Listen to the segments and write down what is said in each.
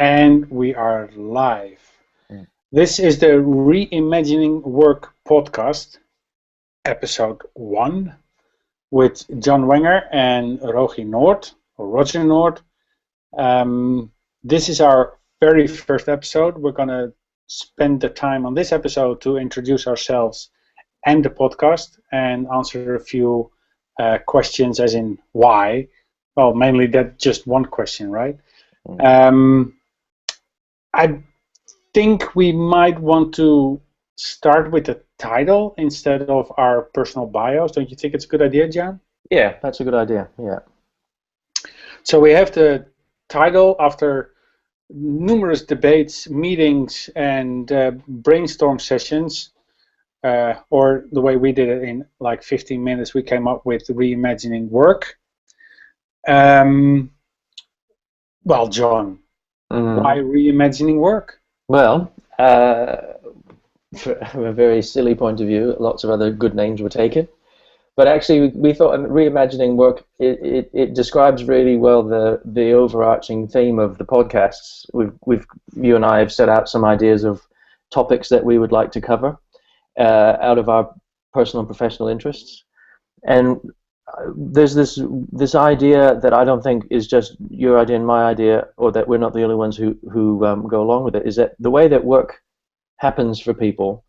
And we are live. Mm. This is the Reimagining Work podcast, episode 1, with John Wenger and Roger Noord. This is our very first episode. We're going to spend the time on this episode to introduce ourselves and the podcast and answer a few questions, as in why. Well, mainly that just one question, right? I think we might want to start with the title instead of our personal bios. Don't you think it's a good idea, John? Yeah, that's a good idea. Yeah. So we have the title after numerous debates, meetings, and brainstorm sessions, or the way we did it in like 15 minutes, we came up with Reimagining Work. Well, John, why Reimagining Work? Well, from a very silly point of view, lots of other good names were taken. But actually, we thought Reimagining Work, it describes really well the overarching theme of the podcasts. You and I have set out some ideas of topics that we would like to cover out of our personal and professional interests. And there's this idea that I don't think is just your idea and my idea, or that we're not the only ones who go along with it, is that the way that work happens for people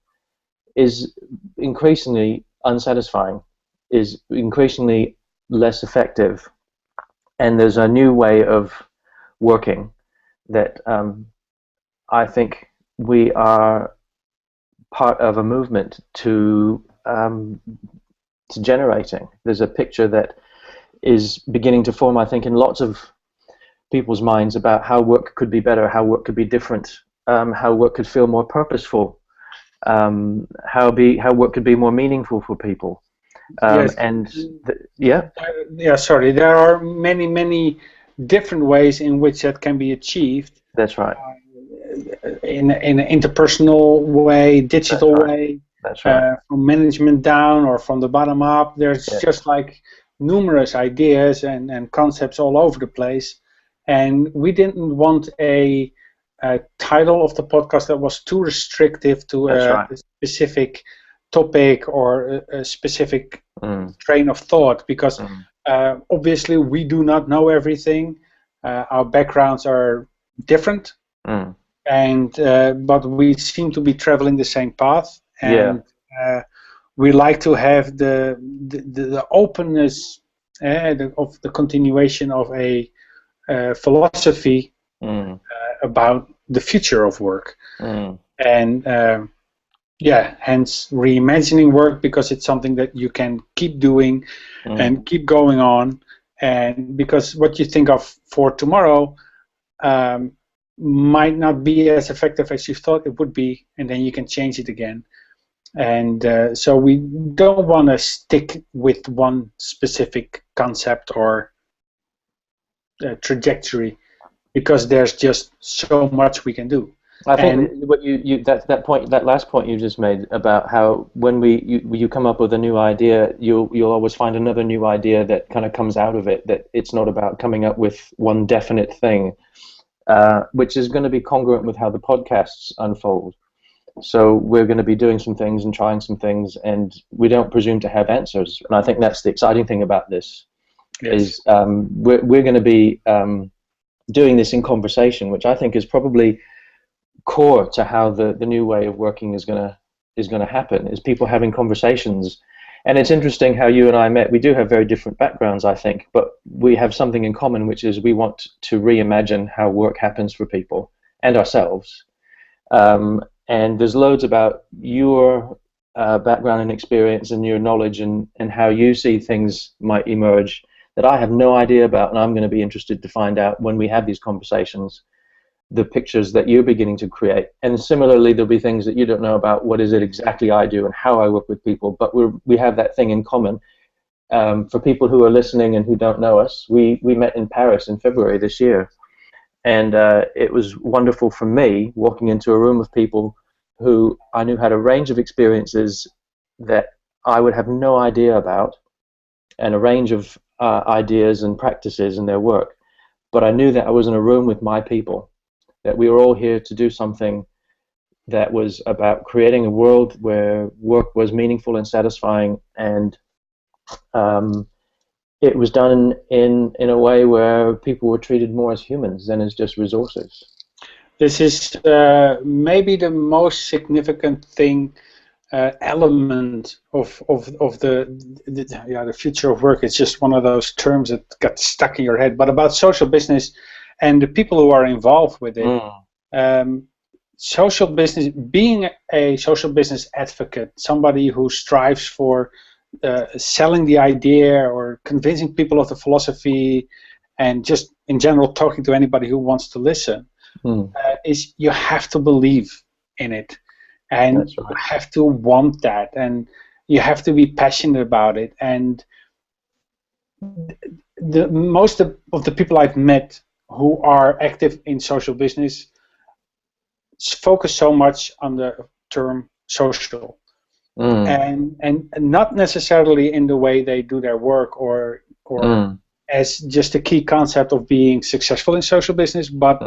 is increasingly unsatisfying, is increasingly less effective, and there's a new way of working that I think we are part of a movement to generating. There's a picture that is beginning to form, I think, in lots of people's minds about how work could be better, how work could be different, how work could feel more purposeful, how work could be more meaningful for people. Yes. Sorry. There are many different ways in which that can be achieved. That's right. In an interpersonal way, digital way. That's right. From management down or from the bottom up. There's just like numerous ideas and concepts all over the place. And we didn't want a title of the podcast that was too restrictive to a specific topic or a specific train of thought, because obviously we do not know everything. Our backgrounds are different, and but we seem to be traveling the same path. And we like to have the openness of the continuation of a philosophy about the future of work. And hence reimagining work, because it's something that you can keep doing and keep going on. And because what you think of for tomorrow might not be as effective as you thought it would be, and then you can change it again. And so we don't want to stick with one specific concept or trajectory, because there's just so much we can do. I think what that last point you just made about how when you come up with a new idea, you'll always find another new idea that kind of comes out of it. That it's not about coming up with one definite thing, which is going to be congruent with how the podcasts unfold. So we're going to be doing some things and trying some things, and we don't presume to have answers. And I think that's the exciting thing about this. Is we're going to be doing this in conversation, which I think is probably core to how the new way of working is going to happen. Is people having conversations. And it's interesting how you and I met. We do have very different backgrounds, I think, but we have something in common, which is we want to reimagine how work happens for people and ourselves. And there's loads about your background and experience and your knowledge and how you see things might emerge that I have no idea about, and I'm going to be interested to find out when we have these conversations, the pictures that you're beginning to create. And similarly, there'll be things that you don't know about. What is it exactly I do and how I work with people? But we have that thing in common. For people who are listening and who don't know us, we met in Paris in February this year. And it was wonderful for me walking into a room of people who I knew had a range of experiences that I would have no idea about, and a range of ideas and practices in their work. But I knew that I was in a room with my people, that we were all here to do something that was about creating a world where work was meaningful and satisfying, and it was done in a way where people were treated more as humans than as just resources. This is maybe the most significant thing, element of the future of work. It's just one of those terms that got stuck in your head. But about social business and the people who are involved with it. Social business, being a social business advocate, somebody who strives for selling the idea or convincing people of the philosophy, and just in general talking to anybody who wants to listen, is you have to believe in it, and That's right. you have to want that, and you have to be passionate about it. And the most of the people I've met who are active in social business focus so much on the term social, and not necessarily in the way they do their work or as just a key concept of being successful in social business, but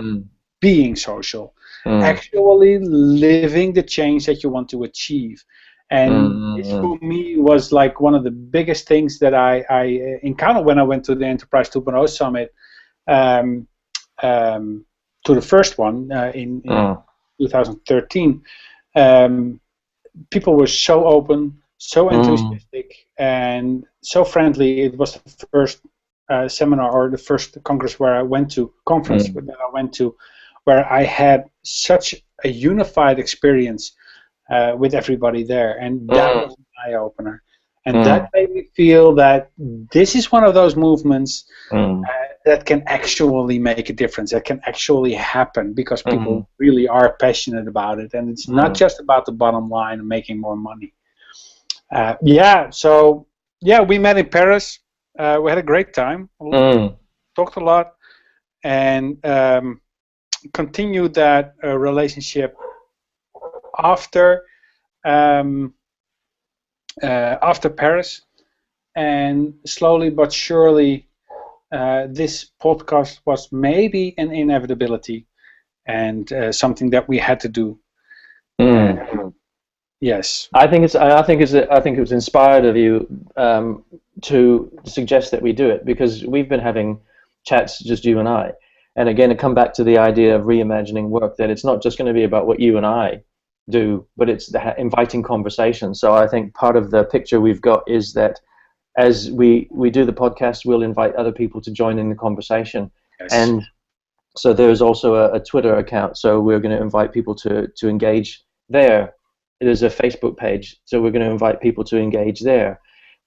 being social, actually living the change that you want to achieve. And this for me was like one of the biggest things that I encountered when I went to the Enterprise 2.0 Summit, to the first one in 2013. People were so open, so enthusiastic, and so friendly. It was the first seminar or the first conference where I went to, where I had such a unified experience with everybody there, and that was an eye-opener. And that made me feel that this is one of those movements that can actually make a difference, that can actually happen, because people really are passionate about it, and it's not just about the bottom line and making more money. So we met in Paris. We had a great time, talked a lot, and continued that relationship after Paris, and slowly but surely this podcast was maybe an inevitability, and something that we had to do. Yes, I think it was inspired of you to suggest that we do it, because we've been having chats, just you and I, and again, to come back to the idea of reimagining work, that it's not just going to be about what you and I do, but it's inviting conversation. So I think part of the picture we've got is that as we do the podcast, we'll invite other people to join in the conversation. Yes. And so there's also a Twitter account, so we're going to invite people to engage there. There's a Facebook page, so we're going to invite people to engage there,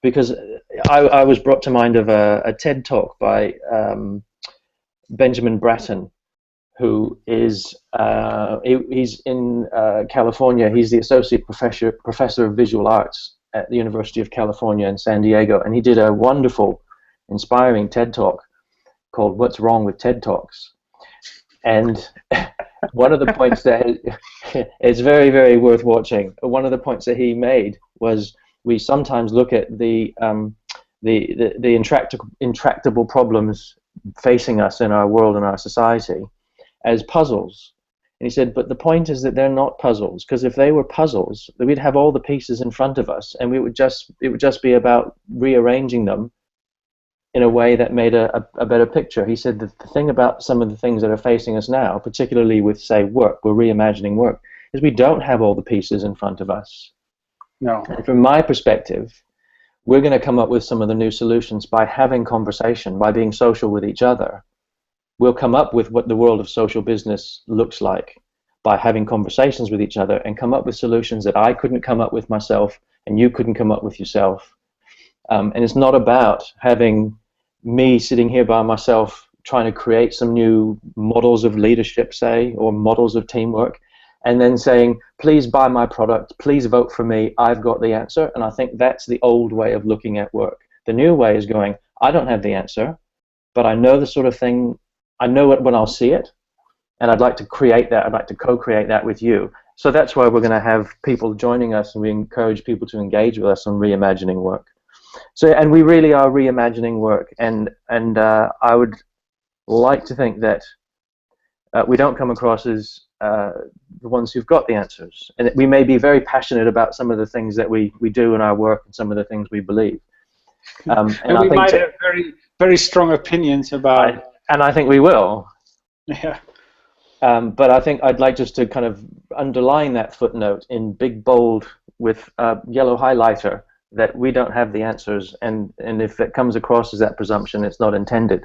because I was brought to mind of a TED Talk by Benjamin Bratton, who is he's in California. He's the associate professor of visual arts at the University of California in San Diego, and he did a wonderful, inspiring TED Talk called "What's Wrong with TED Talks?" And one of the points that it's very, very worth watching. One of the points that he made was we sometimes look at the intractable problems facing us in our world and our society as puzzles. And he said, but the point is that they're not puzzles, because if they were puzzles, then we'd have all the pieces in front of us, and it would just be about rearranging them in a way that made a better picture. He said that the thing about some of the things that are facing us now, particularly with, say, work, we're reimagining work, is we don't have all the pieces in front of us. No. And from my perspective, we're going to come up with some of the new solutions by having conversation, by being social with each other. We'll come up with what the world of social business looks like by having conversations with each other, and come up with solutions that I couldn't come up with myself and you couldn't come up with yourself. And it's not about having me sitting here by myself trying to create some new models of leadership, say, or models of teamwork, and then saying, please buy my product, please vote for me, I've got the answer. And I think that's the old way of looking at work. The new way is going, I don't have the answer, but I know the sort of thing, I know it when I'll see it, and I'd like to create that, I'd like to co-create that with you. So that's why we're going to have people joining us, and we encourage people to engage with us on reimagining work. So, and we really are reimagining work, and I would like to think that we don't come across as the ones who've got the answers. And we may be very passionate about some of the things that we do in our work and some of the things we believe. And we might have very, very strong opinions about... And I think we will. Yeah. But I think I'd like just to kind of underline that footnote in big bold with yellow highlighter that we don't have the answers, and if it comes across as that presumption, it's not intended.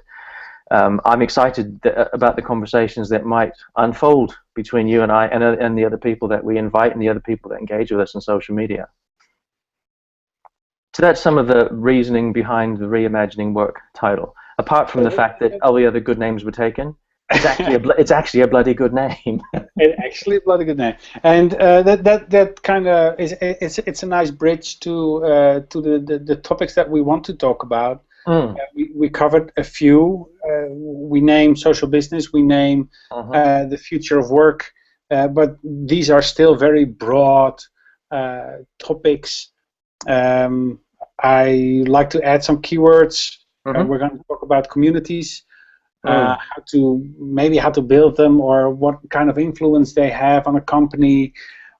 I'm excited about the conversations that might unfold between you and I and the other people that we invite and the other people that engage with us on social media. So that's some of the reasoning behind the Reimagining Work title. Apart from the fact that all the other good names were taken, it's actually a bloody good name. It's actually a bloody good name, and that kind of it's a nice bridge to the topics that we want to talk about. We covered a few. We name social business. We name the future of work, but these are still very broad topics. I like to add some keywords. We're going to talk about communities, how to build them, or what kind of influence they have on a company,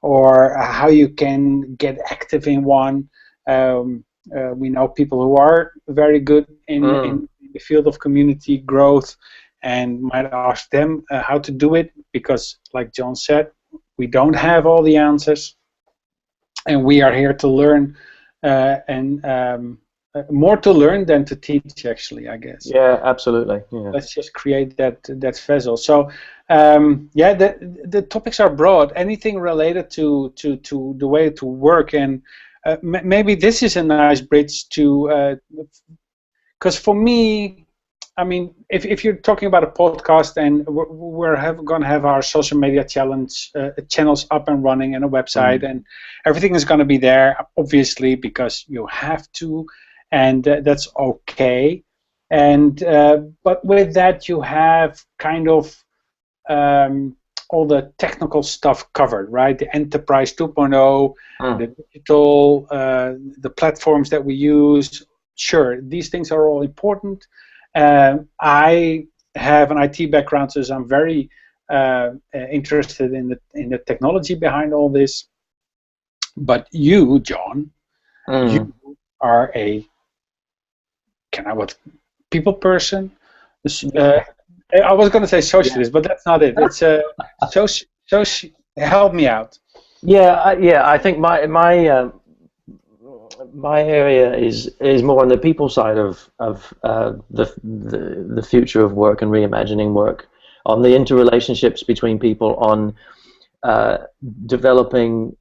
or how you can get active in one. We know people who are very good in the field of community growth, and might ask them how to do it, because, like John said, we don't have all the answers, and we are here to learn, and more to learn than to teach, actually, I guess. Yeah, absolutely. Yeah. Let's just create that vessel. So, yeah, the topics are broad. Anything related to the way to work, and maybe this is a nice bridge to, because for me, I mean, if you're talking about a podcast, and we're going to have our social media channels up and running, and a website, and everything is going to be there, obviously, because you have to, and that's okay. And but with that, you have kind of all the technical stuff covered, right? The Enterprise 2.0, the digital, the platforms that we use. Sure, these things are all important. I have an IT background, so I'm very interested in the technology behind all this. But you, John, you are a people person. I was going to say socialist, but that's not it. It's a help me out. Yeah. I think my area is more on the people side of the future of work and reimagining work, on the interrelationships between people, on developing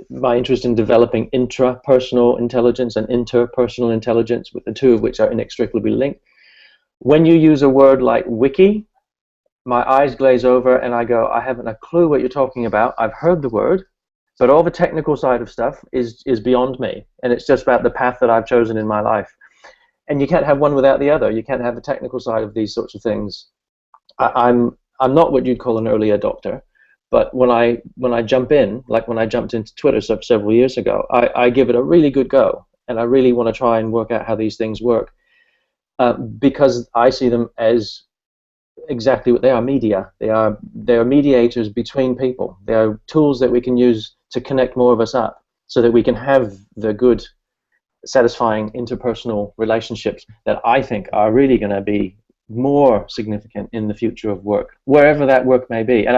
my interest in developing intrapersonal intelligence and interpersonal intelligence, with the two of which are inextricably linked. When you use a word like wiki, my eyes glaze over and I go, I haven't a clue what you're talking about. I've heard the word, but all the technical side of stuff is beyond me, and it's just about the path that I've chosen in my life. And you can't have one without the other. You can't have the technical side of these sorts of things. I'm not what you'd call an early adopter, but when I jump in, like when I jumped into Twitter several years ago, I give it a really good go, and I really want to try and work out how these things work, because I see them as exactly what they are: media. They are mediators between people. They are tools that we can use to connect more of us up, so that we can have the good, satisfying interpersonal relationships that I think are really going to be more significant in the future of work, wherever that work may be. And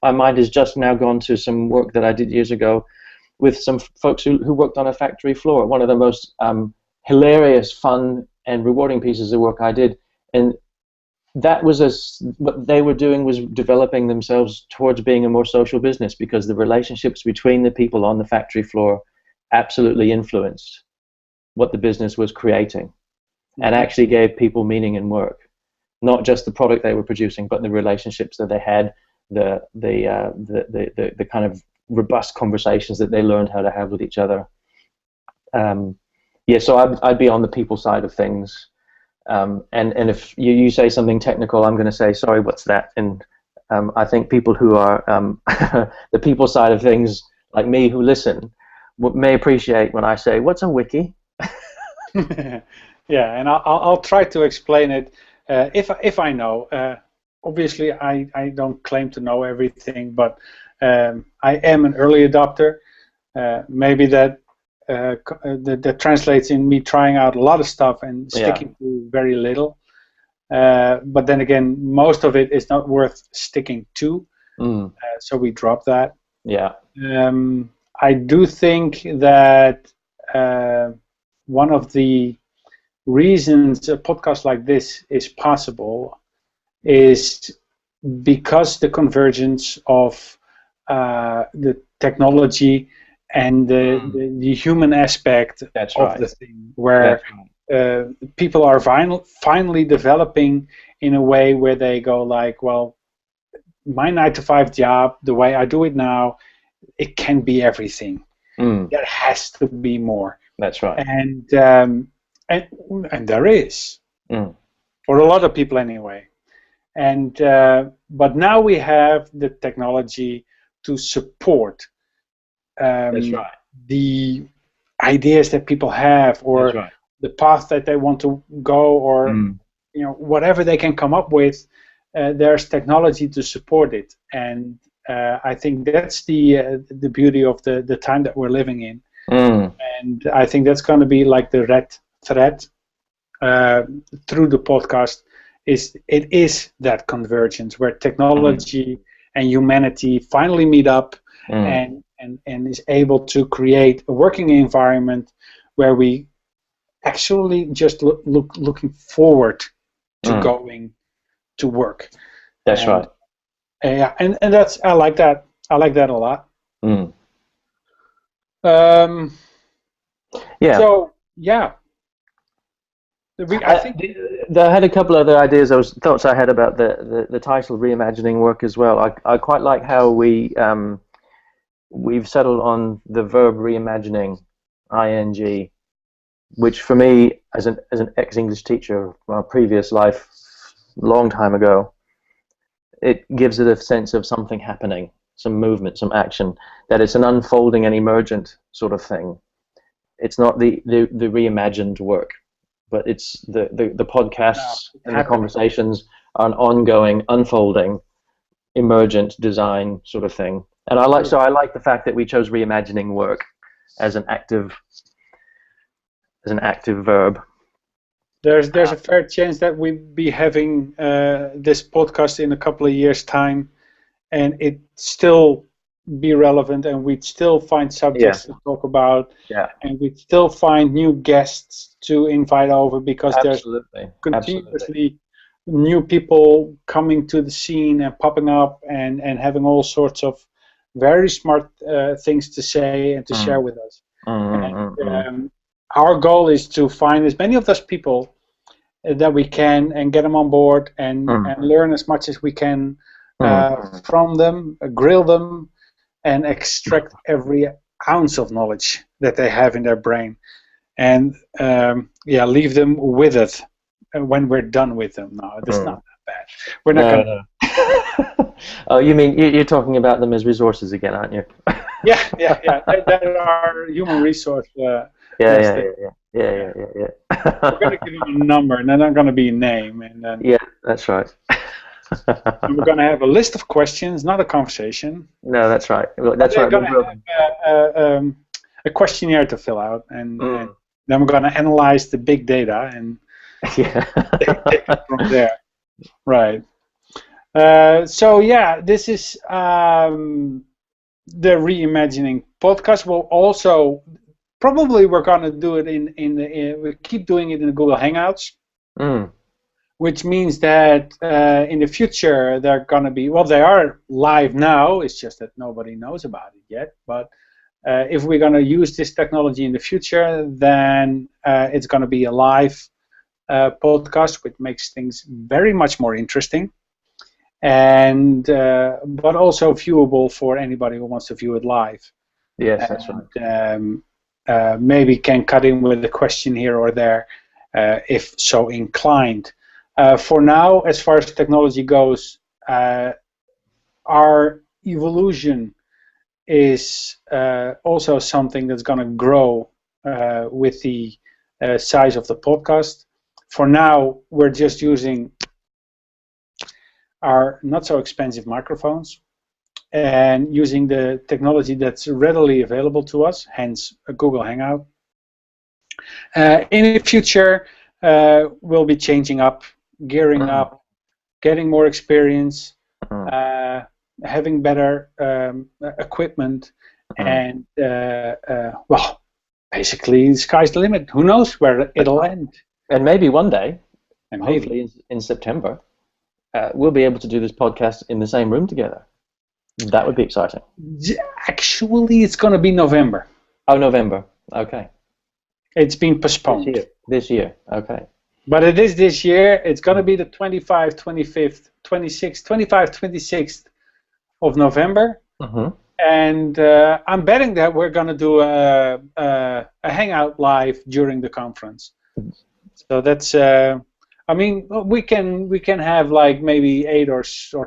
my mind has just now gone to some work that I did years ago with some folks who worked on a factory floor. One of the most hilarious, fun, and rewarding pieces of work I did. And that was what they were doing was developing themselves towards being a more social business, because the relationships between the people on the factory floor absolutely influenced what the business was creating, and actually gave people meaning in work. Not just the product they were producing, but the relationships that they had, the kind of robust conversations that they learned how to have with each other. Yeah, so I'd be on the people side of things. And if you say something technical, I'm going to say, sorry, what's that? And I think people who are the people side of things, like me, who listen, may appreciate when I say, what's a wiki? Yeah, and I'll try to explain it if I know. obviously I don't claim to know everything, but I am an early adopter. Maybe that translates in me trying out a lot of stuff and sticking to very little. But then again, most of it is not worth sticking to, so we drop that. Yeah. I do think that one of the reasons a podcast like this is possible is because the convergence of the technology and the human aspect of the thing, where people are finally developing in a way where they go like, well, my 9-to-5 job, the way I do it now, it can be everything. There has to be more. That's right. And there is, for a lot of people anyway. And but now we have the technology to support That's right. the ideas that people have, or the path that they want to go, or whatever they can come up with. There's technology to support it, and I think that's the beauty of the time that we're living in. And I think that's going to be like the red thread through the podcast. It is that convergence where technology and humanity finally meet up and is able to create a working environment where we actually just looking forward to going to work. That's right. Yeah, and that's I like that a lot. Yeah. So yeah. I think I had a couple other ideas. Thoughts I had about the title "Reimagining Work" as well. I quite like how we've settled on the verb reimagining, ing, which for me, as an ex-English teacher from a previous life, long time ago, it gives it a sense of something happening, some movement, some action. That it's an unfolding and emergent sort of thing. It's not the reimagined work, but it's the podcasts and the conversations are an ongoing, unfolding, emergent design sort of thing. And I like the fact that we chose reimagining work as an active verb. There's a fair chance that we'll be having this podcast in a couple of years' time, and it still be relevant, and we'd still find subjects to talk about, and we'd still find new guests to invite over, because there's continuously new people coming to the scene and popping up and having all sorts of very smart things to say and to share with us. Our goal is to find as many of those people that we can and get them on board and learn as much as we can from them, grill them, and extract every ounce of knowledge that they have in their brain, and leave them with it when we're done with them. No, it's not that bad. We're not going to. Oh, you mean you're talking about them as resources again, aren't you? Yeah. That are human resource. Yeah. We're going to give them a number, and then they're going to be a name, and then. Yeah, that's right. And we're going to have a list of questions, not a conversation. No, that's right. That's right. We're going to have a questionnaire to fill out, and then we're going to analyze the big data and take it from there. Right. So yeah, this is the Reimagining podcast. We'll also probably we're going to do it we keep doing it in the Google Hangouts. Which means that in the future they're going to be, well, they are live now, it's just that nobody knows about it yet, but if we're going to use this technology in the future, then it's going to be a live podcast, which makes things very much more interesting, and but also viewable for anybody who wants to view it live. Yes, that's right. Maybe can cut in with a question here or there if so inclined. For now, as far as technology goes, our evolution is also something that's going to grow with the size of the podcast. For now, we're just using are not so expensive microphones, and using the technology that's readily available to us, hence a Google Hangout. In the future, we'll be changing up, gearing up, getting more experience, having better equipment, and well, basically, the sky's the limit. Who knows where it'll end? And maybe one day, and hopefully maybe in September, we'll be able to do this podcast in the same room together. That would be exciting. Actually, it's going to be November. Oh, November. Okay. It's been postponed. This year. Okay. But it is this year. It's going to be the 25th, 25th, 26th, 25th, 26th of November. And I'm betting that we're going to do a hangout live during the conference. So that's, I mean, we can have like maybe 8 or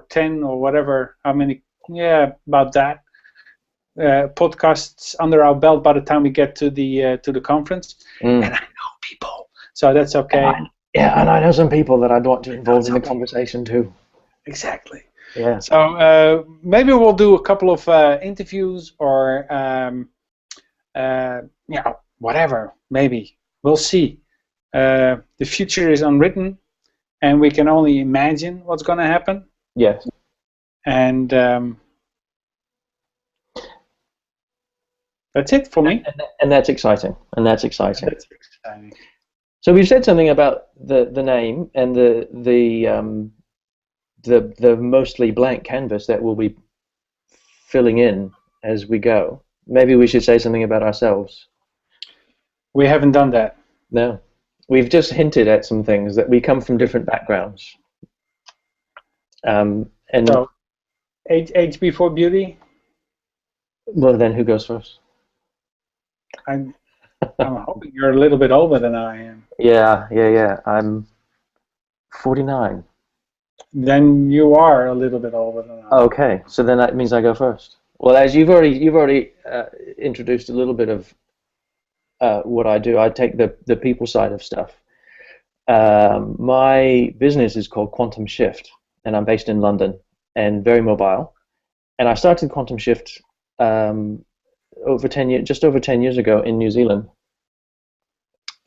10 or whatever. How many? Yeah, about that. Podcasts under our belt by the time we get to the conference. And I know people, so that's okay. And I know some people that I'd want to involve in the conversation too. Exactly. Yeah. So maybe we'll do a couple of interviews or whatever. Maybe we'll see. The future is unwritten, and we can only imagine what's going to happen. Yes. And that's it for me. And that's exciting. That's exciting. That's exciting. So we've said something about the name and the mostly blank canvas that we'll be filling in as we go. Maybe we should say something about ourselves. We haven't done that. No. We've just hinted at some things, that we come from different backgrounds. And so, age before beauty? Well, then who goes first? I'm hoping you're a little bit older than I am. Yeah. I'm 49. Then you are a little bit older than I am. Okay, so then that means I go first. Well, as you've already introduced a little bit of what I do. I take the people side of stuff. My business is called Quantum Shift, and I'm based in London and very mobile. And I started Quantum Shift just over 10 years ago in New Zealand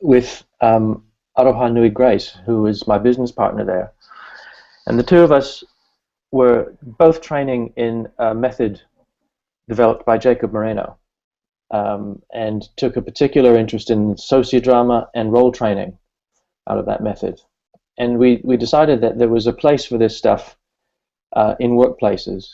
with Aroha Nui Grace, who is my business partner there. And the two of us were both training in a method developed by Jacob Moreno, and took a particular interest in sociodrama and role training out of that method. And we decided that there was a place for this stuff in workplaces.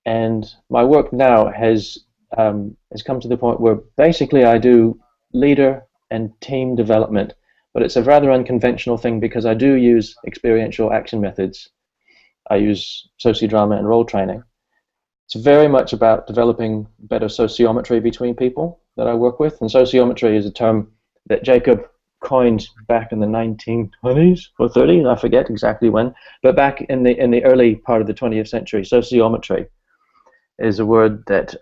And my work now has come to the point where basically I do leader and team development, but it's a rather unconventional thing because I do use experiential action methods. I use sociodrama and role training. It's very much about developing better sociometry between people that I work with, and sociometry is a term that Jacob coined back in the 1920s or 30s, I forget exactly when, but back in the early part of the 20th century, sociometry is a word that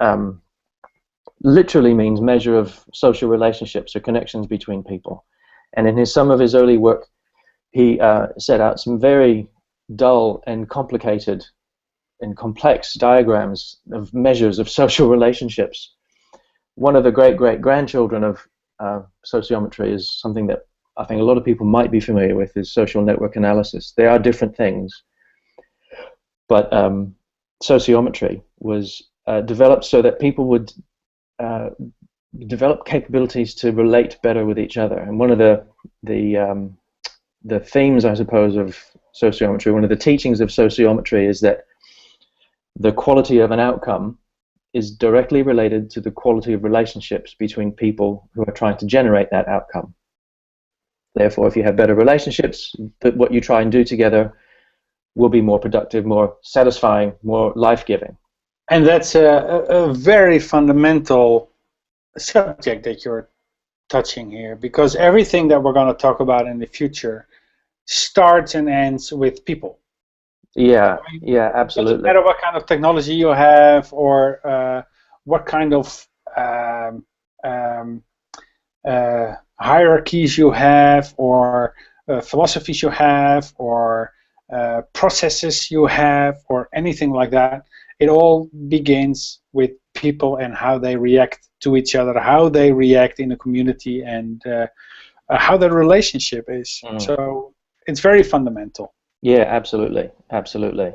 literally means measure of social relationships or connections between people. And in some of his early work, he set out some very dull and complicated and complex diagrams of measures of social relationships. One of the great-great-grandchildren of sociometry is something that I think a lot of people might be familiar with, is social network analysis. They are different things, but sociometry was developed so that people would develop capabilities to relate better with each other. And one of the themes, I suppose, of sociometry, one of the teachings of sociometry is that the quality of an outcome is directly related to the quality of relationships between people who are trying to generate that outcome. Therefore, if you have better relationships, what you try and do together will be more productive, more satisfying, more life-giving. And that's a very fundamental subject that you're touching here, because everything that we're going to talk about in the future starts and ends with people. Yeah, yeah, absolutely. Doesn't matter what kind of technology you have, or what kind of hierarchies you have, or philosophies you have, or processes you have or anything like that. It all begins with people and how they react to each other, how they react in a community, and how the relationship is. So it's very fundamental. Yeah, absolutely, absolutely.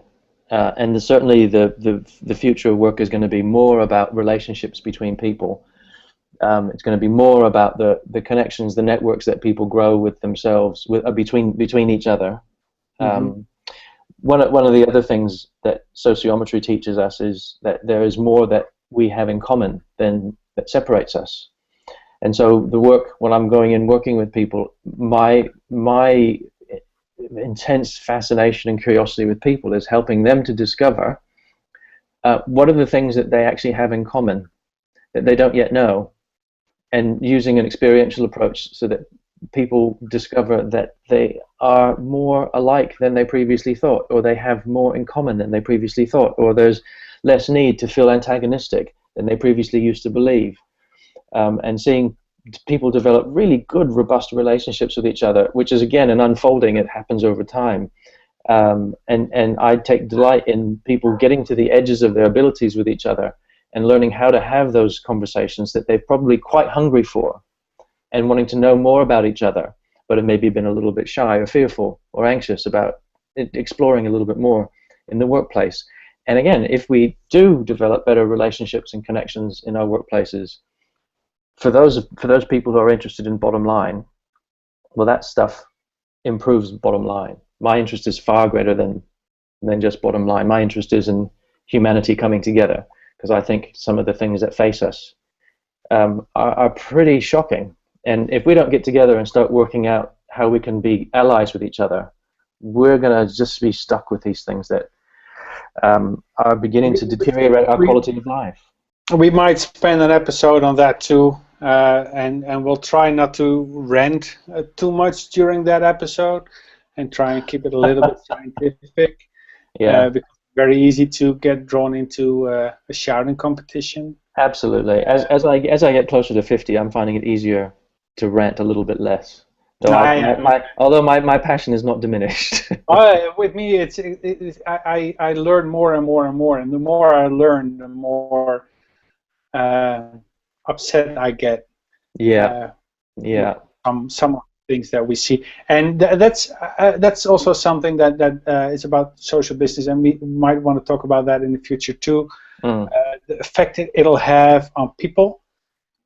And certainly the future of work is going to be more about relationships between people. It's going to be more about the connections, the networks that people grow with themselves, between each other. One of the other things that sociometry teaches us is that there is more that we have in common than that separates us. And so the work, when I'm going in working with people, my intense fascination and curiosity with people is helping them to discover what are the things that they actually have in common that they don't yet know, and using an experiential approach so that people discover that they are more alike than they previously thought, or they have more in common than they previously thought, or there's less need to feel antagonistic than they previously used to believe. And seeing people develop really good, robust relationships with each other, which is, again, an unfolding. It happens over time. And I take delight in people getting to the edges of their abilities with each other and learning how to have those conversations that they're probably quite hungry for, and wanting to know more about each other, but have maybe been a little bit shy or fearful or anxious about exploring a little bit more in the workplace. And again, if we do develop better relationships and connections in our workplaces, for those people who are interested in bottom line, well, that stuff improves bottom line. My interest is far greater than just bottom line. My interest is in humanity coming together, because I think some of the things that face us are pretty shocking. And if we don't get together and start working out how we can be allies with each other, we're going to just be stuck with these things that are beginning to deteriorate our quality of life. We might spend an episode on that too, and we'll try not to rant too much during that episode, and try and keep it a little bit scientific. Yeah. Because it's very easy to get drawn into a shouting competition. Absolutely. As I get closer to 50, I'm finding it easier to rant a little bit less. Though although my passion is not diminished. With me, I learn more and more and more, and the more I learn, the more upset I get. Yeah. Some things that we see, and that's also something that is about social business, and we might want to talk about that in the future too. The effect it'll have on people.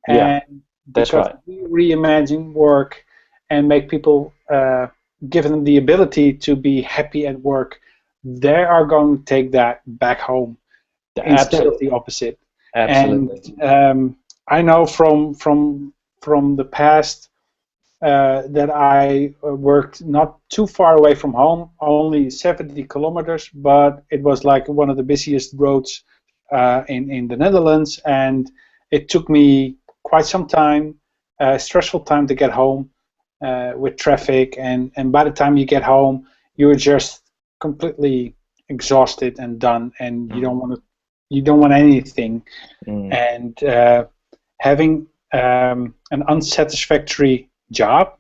Yeah, that's right. We reimagine work and make people, give them the ability to be happy at work, they are going to take that back home instead of the opposite. Absolutely. And I know from the past that I worked not too far away from home, only 70 kilometers, but it was like one of the busiest roads in the Netherlands, and it took me quite some time, stressful time to get home with traffic, and by the time you get home, you're just completely exhausted and done, and you don't want anything, and having an unsatisfactory job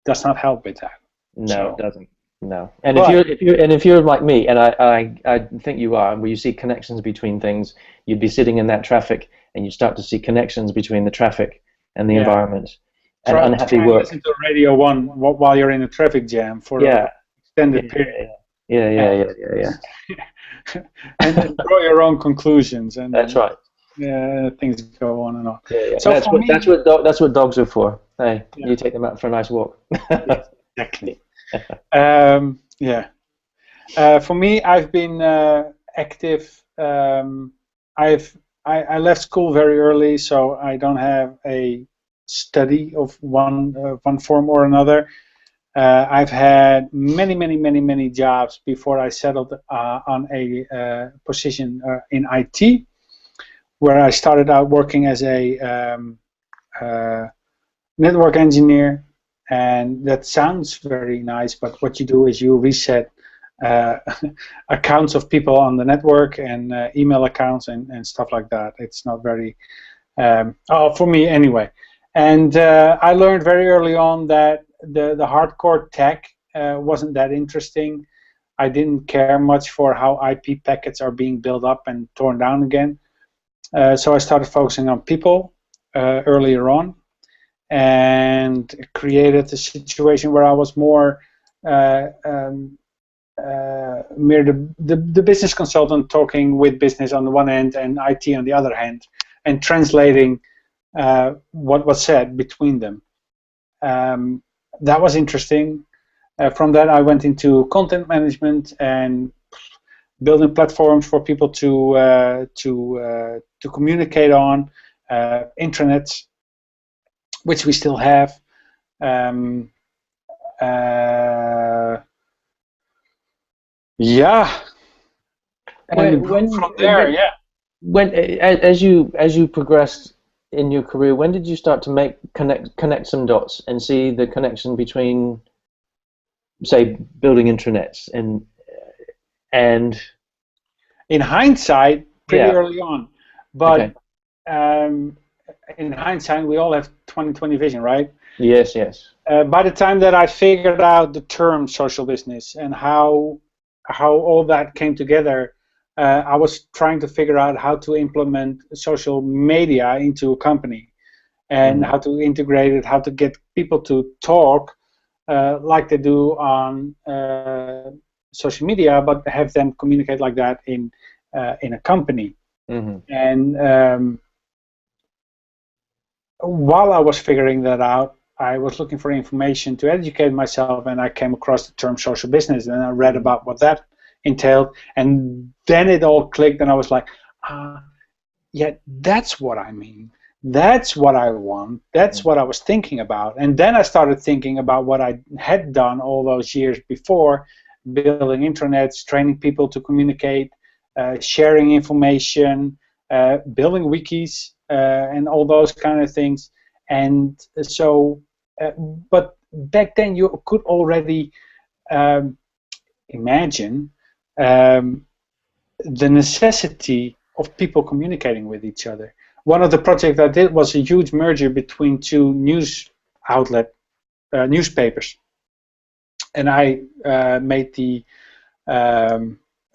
does not help with that. No, it doesn't. No, and if you're like me, and I think you are, where you see connections between things, you'd be sitting in that traffic, and you start to see connections between the traffic and the environment, and unhappy work. Listen to Radio 1 while you're in a traffic jam for an extended period. Yeah. And then draw your own conclusions. And that's right. Yeah, things go on and on. Yeah. So that's what dogs are for. Hey, you take them out for a nice walk. Yes, exactly. For me, I've been active. I left school very early, so I don't have a study of one form or another. I've had many jobs before I settled on a position in IT, where I started out working as a network engineer. And that sounds very nice, but what you do is you reset accounts of people on the network and email accounts and stuff like that. It's not very, for me anyway. And I learned very early on that the hardcore tech wasn't that interesting. I didn't care much for how IP packets are being built up and torn down again. So I started focusing on people earlier on, and created a situation where I was more the business consultant talking with business on the one hand and IT on the other hand, and translating what was said between them. That was interesting. From that, I went into content management and building platforms for people to communicate on, intranets, which we still have. Yeah, and from there, yeah. When as you progressed in your career, when did you start to connect some dots and see the connection between, say, building intranets and in hindsight, pretty early on, but okay. In hindsight, we all have 20/20 vision, right? Yes. By the time that I figured out the term social business and how all that came together, I was trying to figure out how to implement social media into a company, and how to integrate it, how to get people to talk like they do on social media, but have them communicate like that in a company. And while I was figuring that out, I was looking for information to educate myself, and I came across the term social business, and I read about what that entailed, and then it all clicked, and I was like, yeah, that's what I mean. That's what I want. That's what I was thinking about. And then I started thinking about what I had done all those years before, building intranets, training people to communicate, sharing information, building wikis, and all those kind of things. And so, but back then you could already imagine the necessity of people communicating with each other. One of the projects I did was a huge merger between two news outlet newspapers, and I made the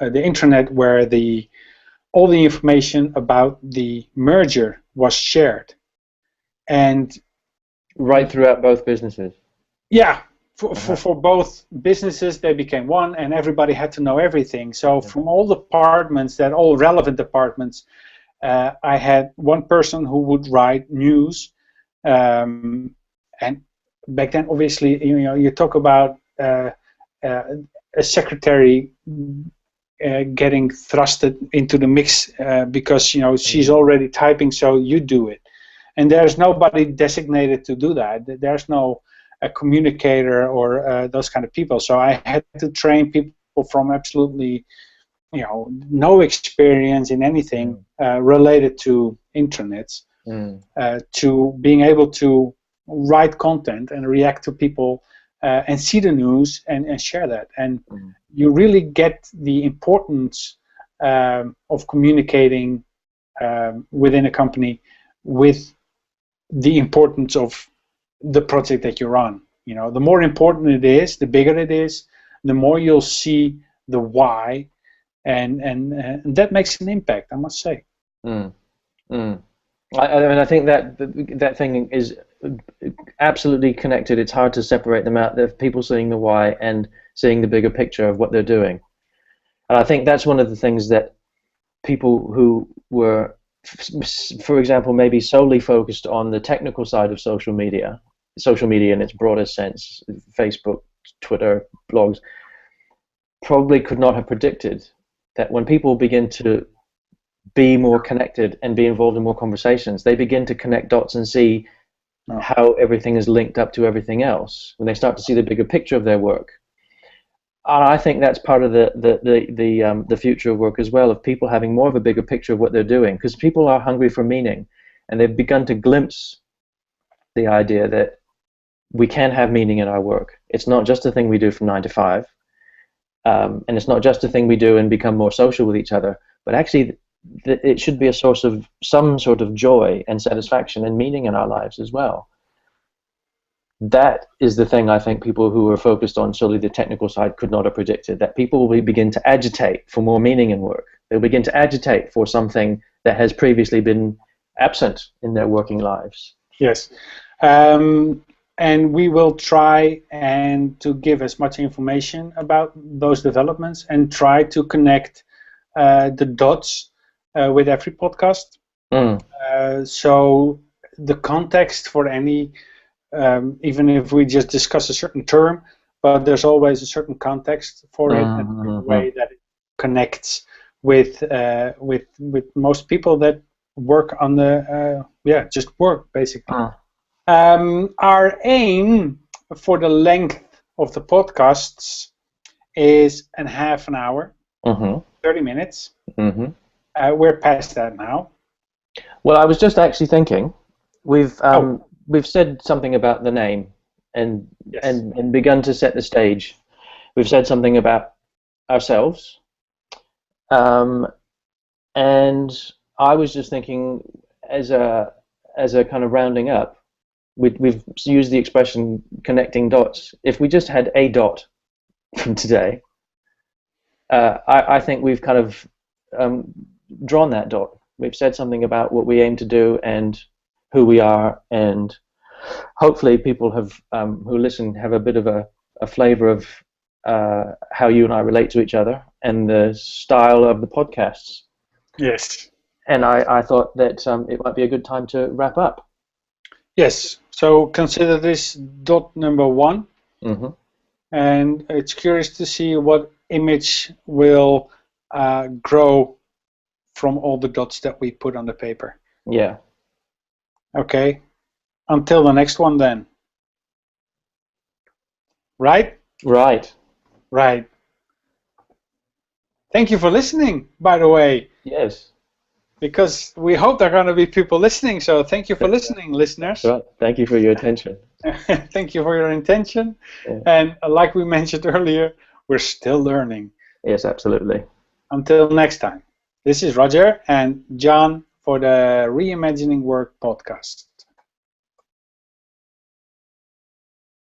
intranet where all the information about the merger was shared, and right throughout both businesses. Yeah, for both businesses, they became one, and everybody had to know everything. So from all departments, all relevant departments, I had one person who would write news, and back then, obviously, you talk about a secretary getting thrusted into the mix because she's already typing, so you do it, and there's nobody designated to do that. There's no a communicator or those kind of people. So I had to train people from absolutely, no experience in anything related to intranets, to being able to write content and react to people and see the news and share that. And you really get the importance of communicating within a company with the importance of the project that you're on. The more important it is, the bigger it is, the more you'll see the why, and that makes an impact, I must say. I think that thing is absolutely connected. It's hard to separate them out. There are people seeing the why and seeing the bigger picture of what they're doing. And I think that's one of the things that people who were, for example, maybe solely focused on the technical side of social media in its broadest sense, Facebook, Twitter, blogs, probably could not have predicted that when people begin to be more connected and be involved in more conversations, they begin to connect dots and see how everything is linked up to everything else, when they start to see the bigger picture of their work. And I think that's part of the future of work as well, of people having more of a bigger picture of what they're doing, because people are hungry for meaning, and they've begun to glimpse the idea that we can have meaning in our work. It's not just a thing we do from 9 to 5, and it's not just a thing we do and become more social with each other, but actually it should be a source of some sort of joy and satisfaction and meaning in our lives as well. that is the thing I think people who are focused on solely the technical side could not have predicted, that people will begin to agitate for more meaning in work. They'll begin to agitate for something that has previously been absent in their working lives. Yes. And we will try and to give as much information about those developments and try to connect the dots with every podcast. So the context for any, even if we just discuss a certain term, but there's always a certain context for it, and the way that it connects with most people that work on the just work basically. Our aim for the length of the podcasts is a half an hour, 30 minutes. We're past that now. Well, I was just actually thinking, we've said something about the name and begun to set the stage. We've said something about ourselves, and I was just thinking, as a kind of rounding up, we've used the expression connecting dots. If we just had a dot from today, I think we've kind of drawn that dot. We've said something about what we aim to do and who we are, and hopefully people have who listen have a bit of a flavor of how you and I relate to each other and the style of the podcasts. Yes. And I thought that it might be a good time to wrap up. Yes. So consider this dot number 1. And it's curious to see what image will grow from all the dots that we put on the paper. Yeah. Okay. Until the next one then. Right? Right. Right. Thank you for listening, by the way. Yes. Because we hope there are going to be people listening, so thank you for listening, listeners. Right. Thank you for your attention. Thank you for your attention. Yeah. And like we mentioned earlier, we're still learning. Yes, absolutely. Until next time. This is Roger and John for the Reimagining Work podcast.